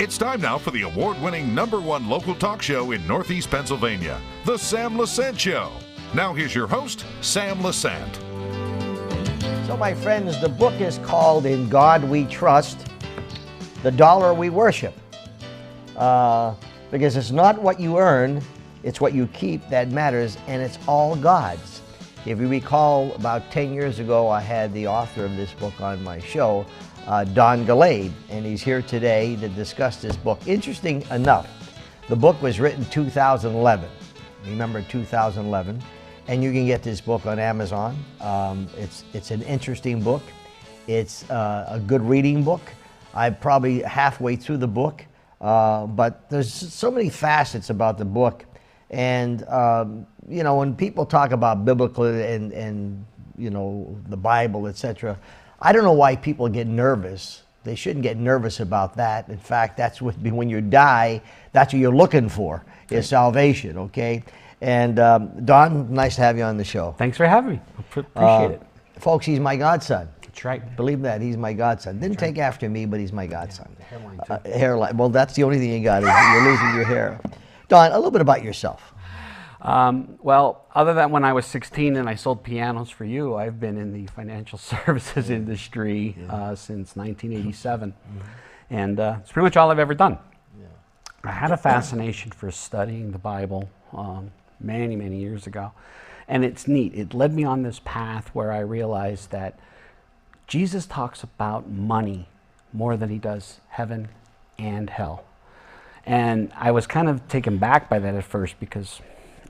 It's time now for the award-winning #1 local talk show in Northeast Pennsylvania, The Sam Lesant Show. Now here's your host, Sam Lesant. So my friends, the book is called In God We Trust, The Dollar We Worship. Because it's not what you earn, it's what you keep that matters, and it's all God's. If you recall, about 10 years ago, I had the author of this book on my show, Don Galade, and he's here today to discuss this book. Interesting enough, the book was written 2011. Remember 2011, and you can get this book on Amazon. It's an interesting book. It's a good reading book. I'm probably halfway through the book, but there's so many facets about the book. And you know, when people talk about biblical and you know, the Bible, etc., I don't know why people get nervous. They shouldn't get nervous about that. In fact, that's what, when you die, that's what you're looking for, is salvation, okay? And Don, nice to have you on the show. Thanks for having me. Appreciate it. Folks, he's my godson. That's right. Believe that, he's my godson. Didn't take after me, but he's my godson. Yeah, hairline too. Hairline, well, that's the only thing you got, is you're losing your hair. Don, a little bit about yourself. Well, other than when I was 16 and I sold pianos for you, I've been in the financial services industry since 1987. And it's pretty much all I've ever done. I had a fascination for studying the Bible many, many years ago. And it's neat. It led me on this path where I realized that Jesus talks about money more than he does heaven and hell. And I was kind of taken back by that at first, because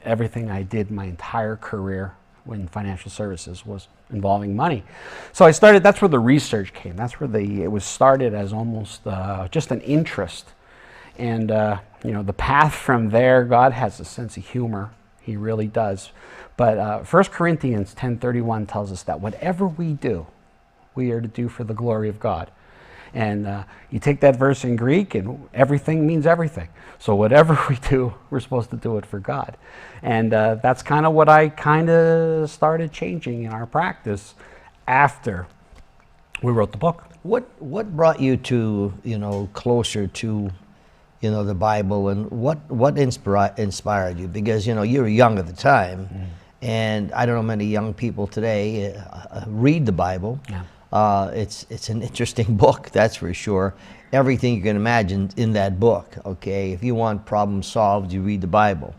everything I did my entire career in financial services was involving money. So I started, that's where the research came. That's where it was started as almost just an interest. And you know, the path from there, God has a sense of humor. He really does. But 1 Corinthians 10:31 tells us that whatever we do, we are to do for the glory of God. And you take that verse in Greek, and everything means everything. So whatever we do, we're supposed to do it for God. And that's kind of what I kind of started changing in our practice after we wrote the book. What brought you to, you know, closer to, you know, the Bible, and what inspired you? Because, you know, you were young at the time, and I don't know many young people today read the Bible. Yeah. It's an interesting book, that's for sure. Everything you can imagine in that book, okay? If you want problems solved, you read the Bible.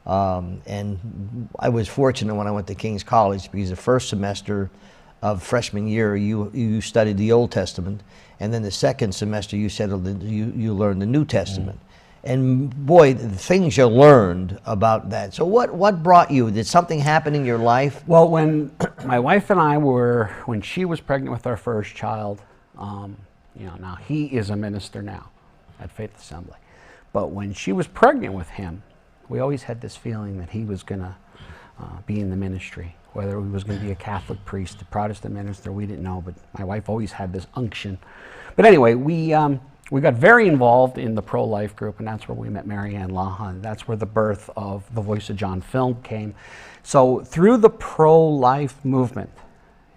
And I was fortunate when I went to King's College, because the first semester of freshman year, you studied the Old Testament, and then the second semester you you learned the New Testament. And boy, the things you learned about that. So what brought you? Did something happen in your life? Well, when my wife and I when she was pregnant with our first child, you know, now he is a minister now at Faith Assembly. But when she was pregnant with him, we always had this feeling that he was going to be in the ministry. Whether he was going to be a Catholic priest, a Protestant minister, we didn't know, but my wife always had this unction. But anyway, we got very involved in the pro-life group, and that's where we met Mary Ann Lahan. That's where the birth of the Voice of John film came. So through the pro-life movement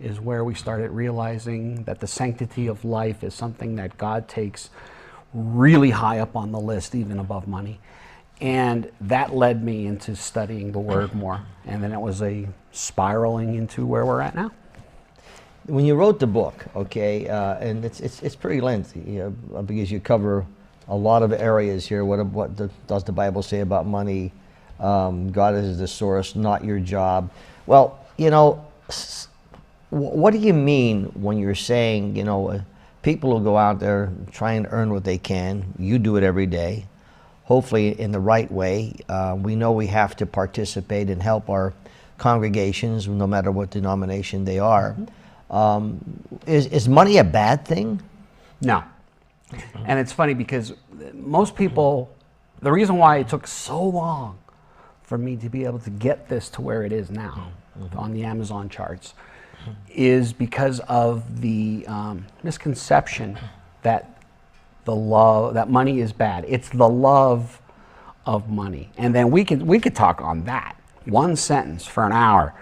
is where we started realizing that the sanctity of life is something that God takes really high up on the list, even above money. And that led me into studying the Word more. And then it was a spiraling into where we're at now. When you wrote the book, okay, and it's pretty lengthy, you know, because you cover a lot of areas here. What does the Bible say about money? God is the source, not your job. Well, you know, what do you mean when you're saying, you know, people will go out there try and earn what they can. You do it every day, hopefully in the right way. We know we have to participate and help our congregations, no matter what denomination they are. Is money a bad thing? No. And it's funny because most people, the reason why it took so long for me to be able to get this to where it is now on the Amazon charts is because of the misconception that the love, that money is bad. It's the love of money. And then we could talk on that. One sentence for an hour.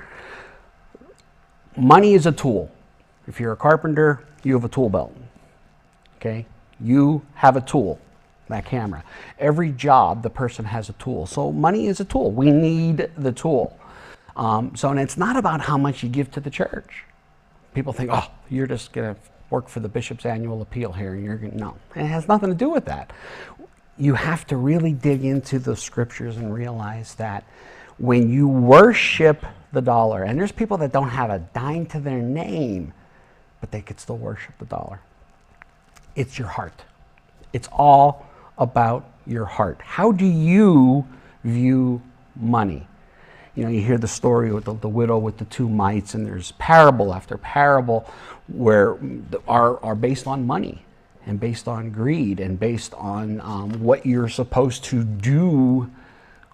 Money is a tool. If you're a carpenter, you have a tool belt. Okay? You have a tool, that camera. Every job, the person has a tool. So money is a tool. We need the tool. And it's not about how much you give to the church. People think, oh, you're just going to work for the bishop's annual appeal here. And you're going to, no, it has nothing to do with that. You have to really dig into the scriptures and realize that when you worship the dollar, and there's people that don't have a dime to their name, but they could still worship the dollar. It's your heart. It's all about your heart. How do you view money? You know, you hear the story with the widow with the two mites, and there's parable after parable where are based on money and based on greed and based on what you're supposed to do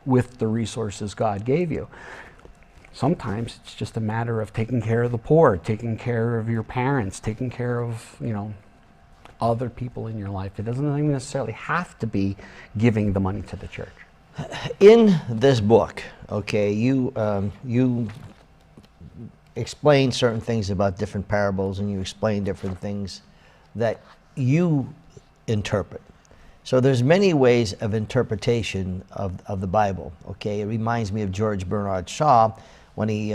with the resources God gave you. Sometimes it's just a matter of taking care of the poor, taking care of your parents, taking care of, you know, other people in your life. It doesn't even necessarily have to be giving the money to the church. In this book, okay, you explain certain things about different parables, and you explain different things that you interpret. So there's many ways of interpretation of the Bible, okay? It reminds me of George Bernard Shaw when he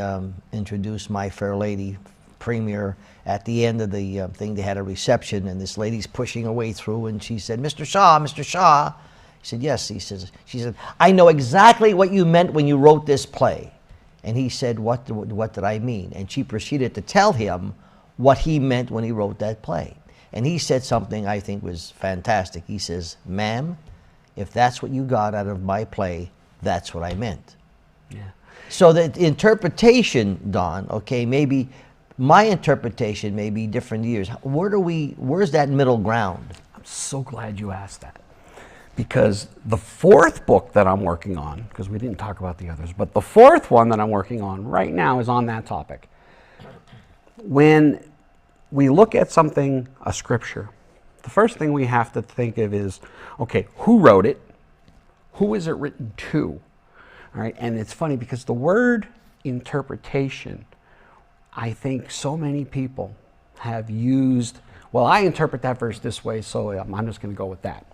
introduced My Fair Lady premiere. At the end of the thing, they had a reception, and this lady's pushing her way through, and she said, Mr. Shaw, Mr. Shaw. He said, yes. She said, I know exactly what you meant when you wrote this play. And he said, what did I mean? And she proceeded to tell him what he meant when he wrote that play. And he said something I think was fantastic. He says, ma'am, if that's what you got out of my play, that's what I meant. Yeah. So the interpretation, Don, okay, maybe my interpretation may be different years. Where's that middle ground? I'm so glad you asked that. Because the fourth book that I'm working on, because we didn't talk about the others, but the fourth one that I'm working on right now is on that topic. When we look at something, a scripture, the first thing we have to think of is, okay, who wrote it? Who is it written to? All right, and it's funny because the word interpretation, I think so many people have used, well, I interpret that verse this way, so I'm just going to go with that.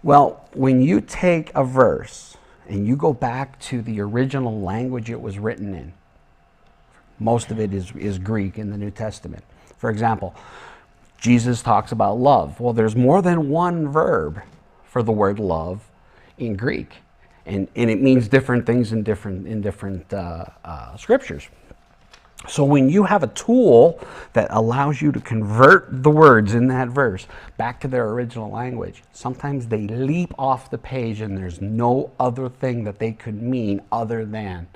Well, when you take a verse and you go back to the original language it was written in, most of it is Greek in the New Testament. For example, Jesus talks about love. Well, there's more than one verb for the word love in Greek, and it means different things in different scriptures. So when you have a tool that allows you to convert the words in that verse back to their original language, sometimes they leap off the page and there's no other thing that they could mean other than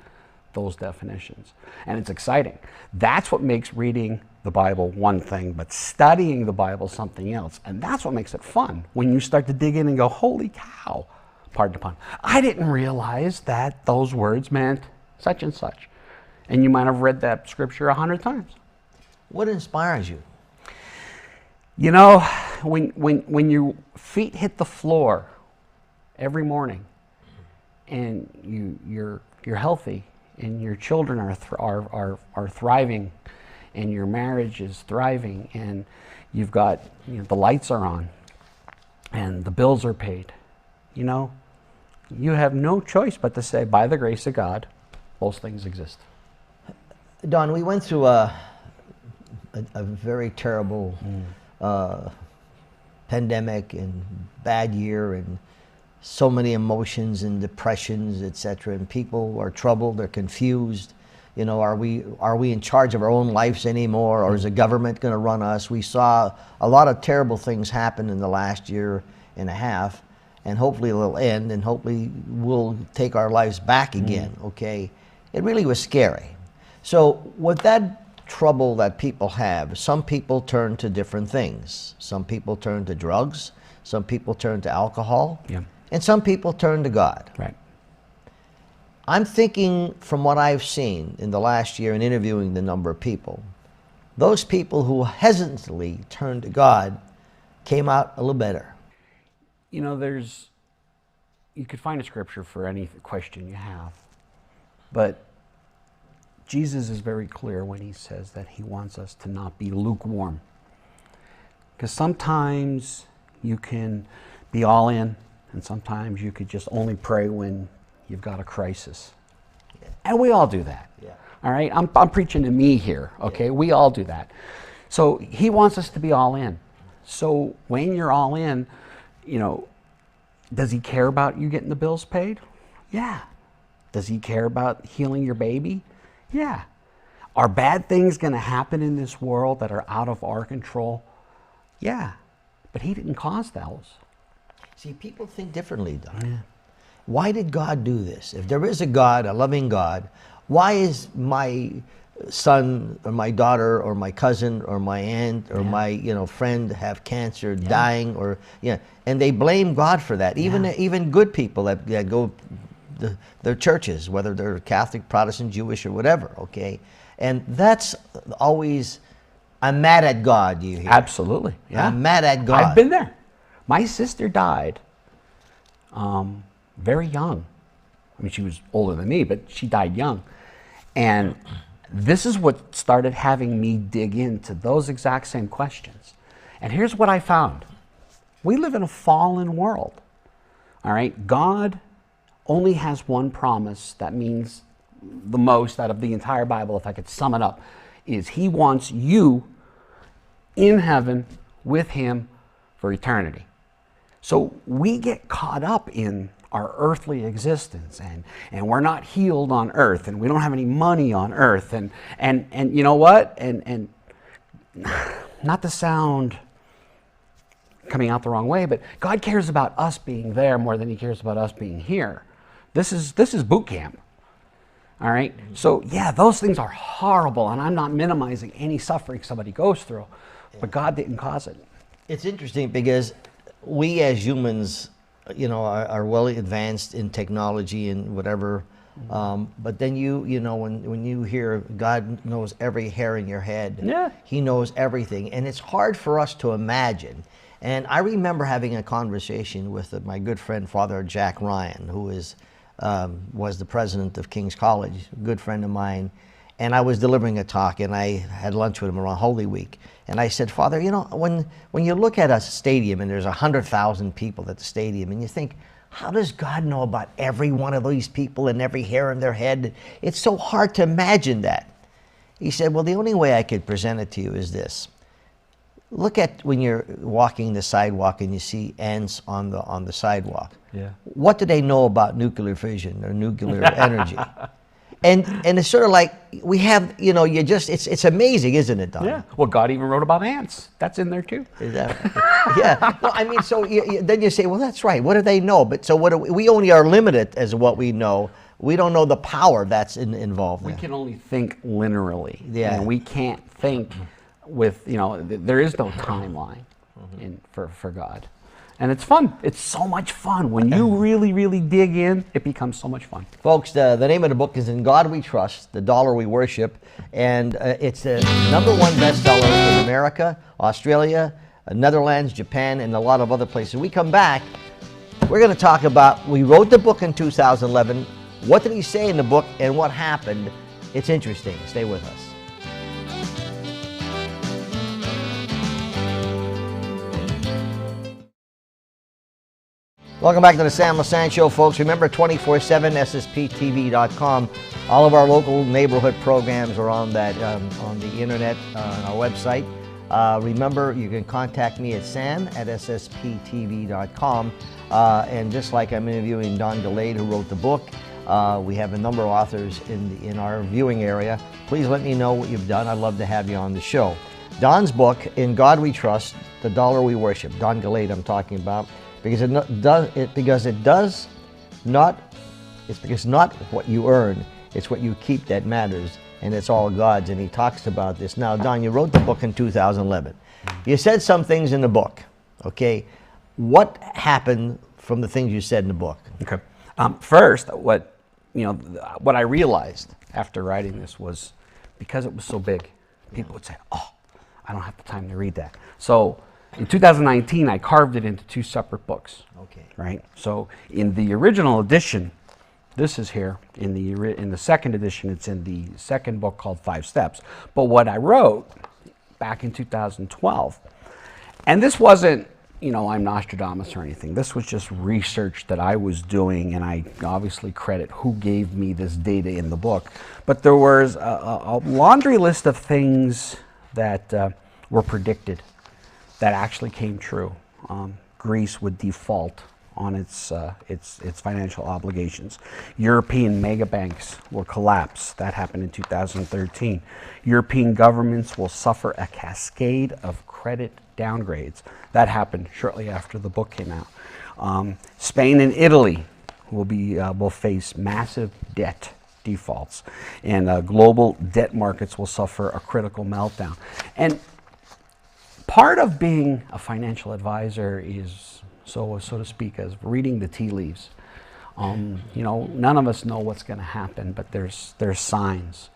those definitions. And it's exciting. That's what makes reading the Bible one thing, but studying the Bible something else. And that's what makes it fun when you start to dig in and go, holy cow, pardon the pun, I didn't realize that those words meant such and such. And you might have read that scripture 100 times. What inspires you? You know, when your feet hit the floor every morning, and you're healthy, and your children are thriving, and your marriage is thriving, and you've got, you know, the lights are on, and the bills are paid, you know, you have no choice but to say, by the grace of God, those things exist. Don, we went through a very terrible pandemic and bad year, and so many emotions and depressions, etc. And people are troubled, they're confused. You know, are we in charge of our own lives anymore, or is the government going to run us? We saw a lot of terrible things happen in the last year and a half, and hopefully it'll end, and hopefully we'll take our lives back again. Okay, it really was scary. So with that trouble that people have, some people turn to different things. Some people turn to drugs, some people turn to alcohol, and some people turn to God. Right. I'm thinking, from what I've seen in the last year in interviewing the number of people, those people who hesitantly turned to God came out a little better. you know, you could find a scripture for any question you have, but Jesus is very clear when he says that he wants us to not be lukewarm. Because sometimes you can be all in, and sometimes you could just only pray when you've got a crisis. Yeah. And we all do that. Yeah. All right? I'm preaching to me here, okay? Yeah. We all do that. So he wants us to be all in. So when you're all in, you know, does he care about you getting the bills paid? Yeah. Does he care about healing your baby? Yeah. Are bad things going to happen in this world that are out of our control? Yeah. But he didn't cause those. See, people think differently, Don. Yeah. Why did God do this? If there is a God, a loving God, why is my son or my daughter or my cousin or my aunt or my friend have cancer, dying, or and they blame God for that. Even good people that go their churches, whether they're Catholic, Protestant, Jewish, or whatever, okay? And that's always, I'm mad at God, you hear? Absolutely, yeah. I'm mad at God. I've been there. My sister died very young. I mean, she was older than me, but she died young. And this is what started having me dig into those exact same questions. And here's what I found. We live in a fallen world, all right? God only has one promise that means the most out of the entire Bible, if I could sum it up, is he wants you in heaven with him for eternity. So we get caught up in our earthly existence, and we're not healed on earth, and we don't have any money on earth, and you know what? And not to sound coming out the wrong way, but God cares about us being there more than he cares about us being here. This is boot camp. All right? So yeah, those things are horrible, and I'm not minimizing any suffering somebody goes through, but God didn't cause it. It's interesting because we as humans, are well advanced in technology and whatever, but then when you hear God knows every hair in your head, he knows everything, and it's hard for us to imagine. And I remember having a conversation with my good friend Father Jack Ryan, who was the president of King's College, a good friend of mine. And I was delivering a talk, and I had lunch with him around Holy Week. And I said, Father, when you look at a stadium and there's 100,000 people at the stadium, and you think, how does God know about every one of these people and every hair in their head? It's so hard to imagine that. He said, well, the only way I could present it to you is this. Look at when you're walking the sidewalk and you see ants on the sidewalk. Yeah. What do they know about nuclear fission or nuclear energy? And it's sort of like we have, it's amazing, isn't it, Don? Yeah. Well, God even wrote about ants. That's in there too. Is that right? Yeah. Well, I mean, so then you say, well, that's right. What do they know? But so we only are limited as what we know. We don't know the power that's involved. We can only think linearly. Yeah. And we can't think with, there is no timeline for God. And it's fun. It's so much fun. When you really, really dig in, it becomes so much fun. Folks, the name of the book is In God We Trust, The Dollar We Worship. And it's the #1 bestseller in America, Australia, Netherlands, Japan, and a lot of other places. When we come back, we're going to talk about, we wrote the book in 2011. What did he say in the book and what happened? It's interesting. Stay with us. Welcome back to the Sam LaSan Show, folks. Remember, 24/7 SSPTV.com. All of our local neighborhood programs are on that on the internet on our website. Remember, you can contact me at sam@ssptv.com. And just like I'm interviewing Don Galade, who wrote the book, we have a number of authors in our viewing area. Please let me know what you've done. I'd love to have you on the show. Don's book, In God We Trust, The Dollar We Worship. Don Galade I'm talking about. Because it's not what you earn, it's what you keep that matters, and it's all God's, and he talks about this. Now, Don, you wrote the book in 2011. You said some things in the book, okay? What happened from the things you said in the book? Okay. First, what I realized after writing this was, because it was so big, people would say, oh, I don't have the time to read that. So In 2019, I carved it into 2 separate books. Okay. Right? So in the original edition, this is here. In the second edition, it's in the second book called 5 Steps. But what I wrote back in 2012, and this wasn't, I'm Nostradamus or anything. This was just research that I was doing, and I obviously credit who gave me this data in the book. But there was a laundry list of things that were predicted that actually came true. Greece would default on its financial obligations. European mega banks will collapse. That happened in 2013. European governments will suffer a cascade of credit downgrades. That happened shortly after the book came out. Spain and Italy will face massive debt defaults, and global debt markets will suffer a critical meltdown. And part of being a financial advisor is, so to speak, as reading the tea leaves. None of us know what's going to happen, but there's signs.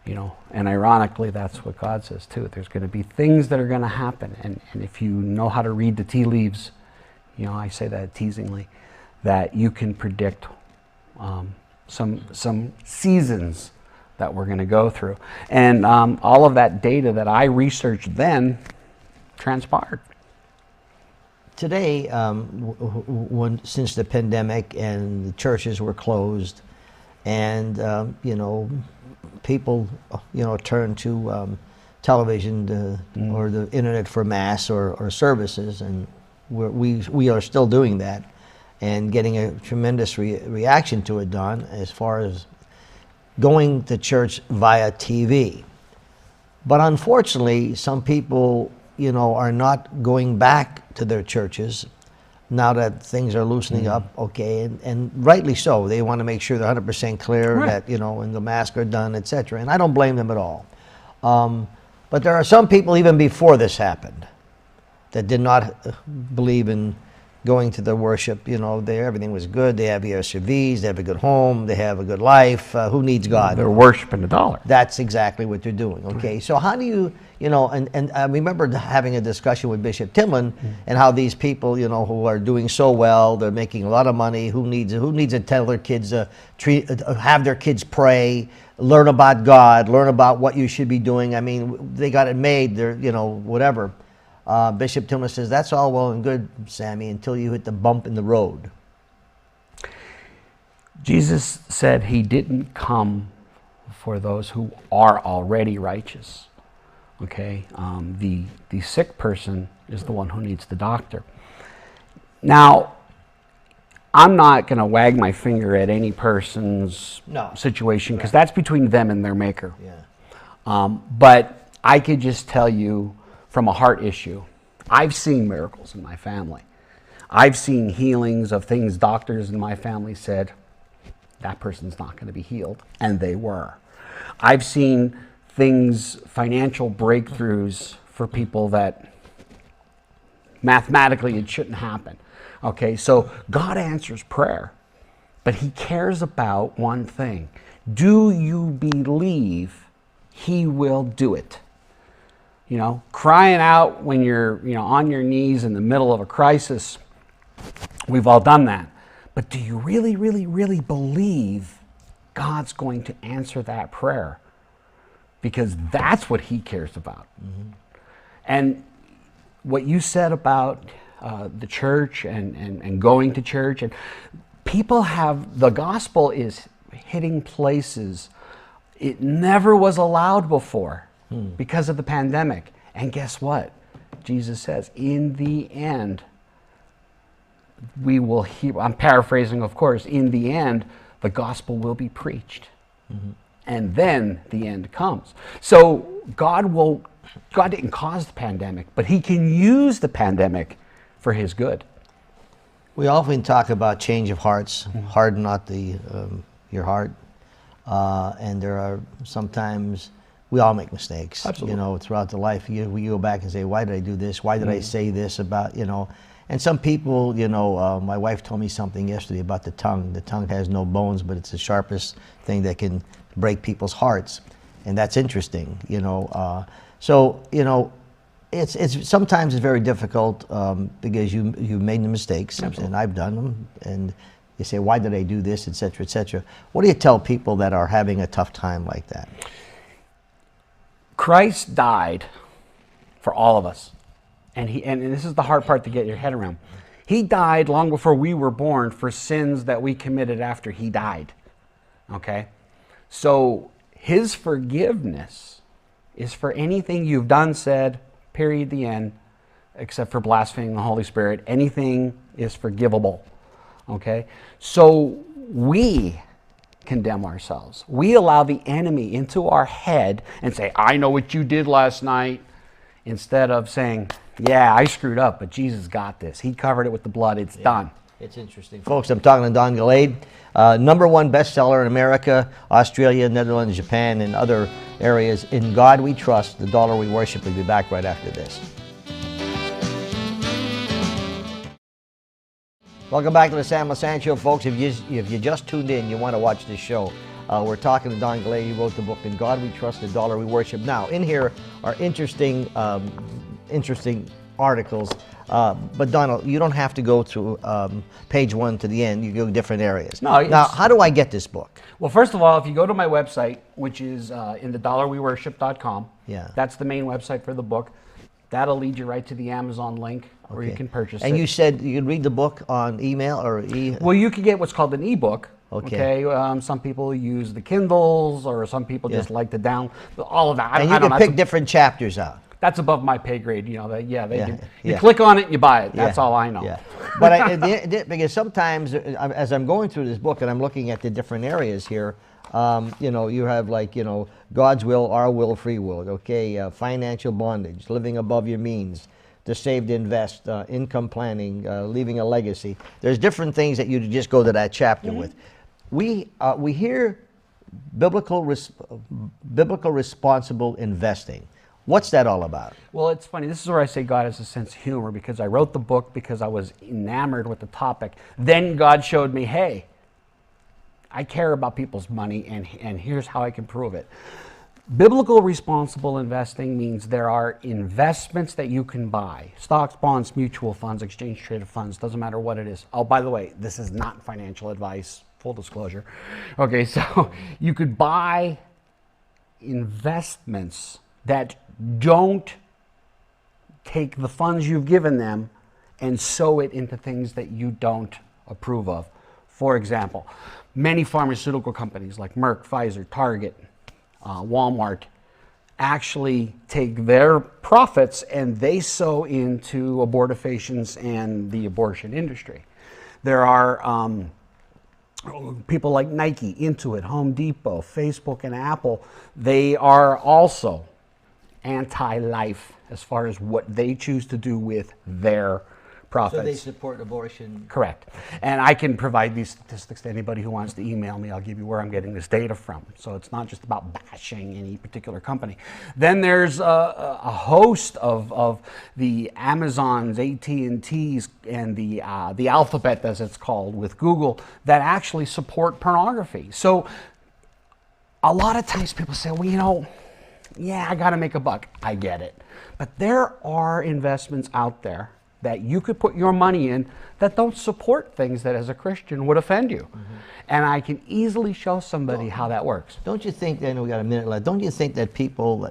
And ironically, that's what God says too. There's going to be things that are going to happen, and if you know how to read the tea leaves, I say that teasingly, that you can predict some seasons that we're going to go through, and all of that data that I researched then transpired. Today, since the pandemic and the churches were closed, and people turn to television or the internet for mass or services, and we are still doing that and getting a tremendous reaction to it, Don, as far as going to church via TV. But unfortunately, some people are not going back to their churches now that things are loosening up, okay, and rightly so. They want to make sure they're 100% clear, right, that, and the masks are done, etc. And I don't blame them at all. But there are some people, even before this happened, that did not believe in going to the worship. Everything was good. They have SUVs, they have a good home, they have a good life. Who needs God? They're worshiping the dollar. That's exactly what they're doing, okay? Right. So how do you, and I remember having a discussion with Bishop Timlin and how these people, who are doing so well, they're making a lot of money, who needs to tell their kids, have their kids pray, learn about God, learn about what you should be doing. I mean, they got it made, they're, whatever. Bishop Timlin says, that's all well and good, Sammy, until you hit the bump in the road. Jesus said he didn't come for those who are already righteous. Okay, the sick person is the one who needs the doctor. Now, I'm not going to wag my finger at any person's situation, because that's between them and their maker. Yeah. But I could just tell you from a heart issue, I've seen miracles in my family. I've seen healings of things doctors in my family said, that person's not going to be healed, and they were. I've seen things, financial breakthroughs for people that mathematically it shouldn't happen. Okay, so God answers prayer, but he cares about one thing. Do you believe he will do it? Crying out when you're, on your knees in the middle of a crisis, we've all done that. But do you really, really, really believe God's going to answer that prayer? Because that's what he cares about. Mm-hmm. And what you said about the church and going to church, and people have, the gospel is hitting places it never was allowed before. Because of the pandemic. And guess what? Jesus says, in the end, we will hear, I'm paraphrasing, of course, in the end, the gospel will be preached. Mm-hmm. And then the end comes. So God didn't cause the pandemic, but he can use the pandemic for his good. We often talk about change of hearts, harden not your heart. And there are sometimes, we all make mistakes. Absolutely. Throughout the life, we go back and say, why did I do this? Why did I say this about, and some people, my wife told me something yesterday about the tongue. The tongue has no bones, but it's the sharpest thing that can break people's hearts. And that's interesting, So, it's sometimes it's very difficult because you've made the mistakes, and I've done them, and you say, why did I do this, etc., etc. What do you tell people that are having a tough time like that? Christ died for all of us, and this is the hard part to get your head around. He died long before we were born for sins that we committed after he died. Okay? So his forgiveness is for anything you've done, said, period, the end, except for blaspheming the Holy Spirit. Anything is forgivable. Okay? So we condemn ourselves. We allow the enemy into our head and say, I know what you did last night, instead of saying, yeah, I screwed up, but Jesus got this. He covered it with the blood. It's done. It's interesting. Folks, I'm talking to Don Galade, #1 bestseller in America, Australia, Netherlands, Japan, and other areas. In God We Trust, the dollar we worship. We'll be back right after this. Welcome back to the Sam LaSan Show, folks. If you just tuned in, you want to watch this show. We're talking to Don Galade. He wrote the book, In God We Trust, the Dollar We Worship. Now, in here are interesting articles. But Donald, you don't have to go through page 1 to the end. You go different areas. No. Now, how do I get this book? Well, first of all, if you go to my website, which is in thedollarweworship.com, that's the main website for the book. That'll lead you right to the Amazon link where you can purchase it. And you said you could read the book on email or Well, you can get what's called an ebook. Okay. Some people use the Kindles, or some people just like to all of that. And you can pick different chapters out. That's above my pay grade, you know. You click on it, you buy it. That's all I know. Yeah. But because sometimes, as I'm going through this book and I'm looking at the different areas here, you have God's will, our will, free will. Okay, financial bondage, living above your means, to save to invest, income planning, leaving a legacy. There's different things that you just go to that chapter with. We hear biblical responsible investing. What's that all about? Well, it's funny. This is where I say God has a sense of humor, because I wrote the book because I was enamored with the topic. Then God showed me, hey, I care about people's money, and here's how I can prove it. Biblical responsible investing means there are investments that you can buy. Stocks, bonds, mutual funds, exchange traded funds, doesn't matter what it is. Oh, by the way, this is not financial advice, full disclosure. Okay, so you could buy investments that don't take the funds you've given them and sow it into things that you don't approve of. For example, many pharmaceutical companies like Merck, Pfizer, Target, Walmart actually take their profits and they sow into abortifacients and the abortion industry. There are people like Nike, Intuit, Home Depot, Facebook, and Apple. They are also anti-life as far as what they choose to do with their profits. So they support abortion? Correct. And I can provide these statistics to anybody who wants to email me. I'll give you where I'm getting this data from. So it's not just about bashing any particular company. Then there's a host of the Amazons, AT&Ts, and the Alphabet, as it's called, with Google, that actually support pornography. So a lot of times people say, well, yeah, I got to make a buck. I get it. But there are investments out there that you could put your money in that don't support things that as a Christian would offend you. And I can easily show somebody how that works. Don't you think, I know we got a minute left, don't you think that people,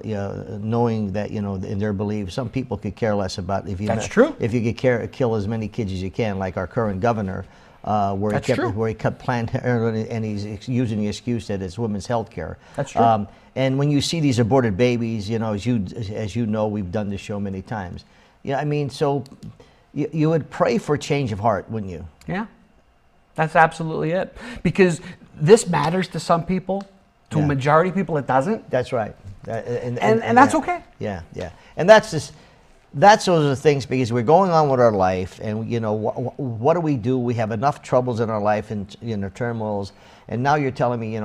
knowing that, in their beliefs, some people could care less about if you... That's true. If you could kill as many kids as you can, like our current governor, where he kept Planned Parenthood, and he's using the excuse that it's women's health care. That's true. And when you see these aborted babies, as you know, we've done this show many times. So you would pray for a change of heart, wouldn't you? Yeah, that's absolutely it. Because this matters to some people, to a majority of people it doesn't. That's right. And that's okay. Yeah. And that's those are the things, because we're going on with our life, and what do we do? We have enough troubles in our life and turmoils, and now you're telling me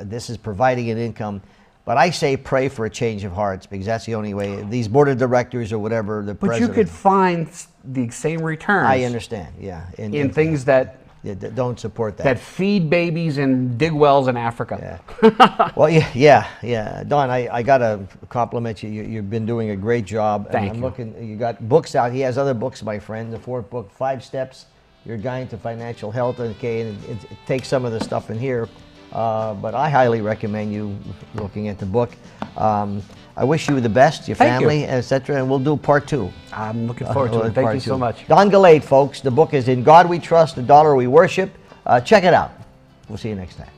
this is providing an income. But I say pray for a change of hearts, because that's the only way. These board of directors or whatever, the president. But you could find the same returns. I understand, yeah. In things that don't support that. That feed babies and dig wells in Africa. Yeah. Well, yeah. Don, I got to compliment you. You've been doing a great job. Thank I'm you. looking. You got books out. He has other books, my friend. The fourth book, 5 Steps, Your Guide to Financial Health. Okay, and it takes some of the stuff in here, but I highly recommend you looking at the book. I wish you the best, your Thank family, you. etc. And we'll do part 2. I'm looking forward to it. Thank you so much. Don Galade, folks. The book is In God We Trust, the Dollar We Worship. Check it out. We'll see you next time.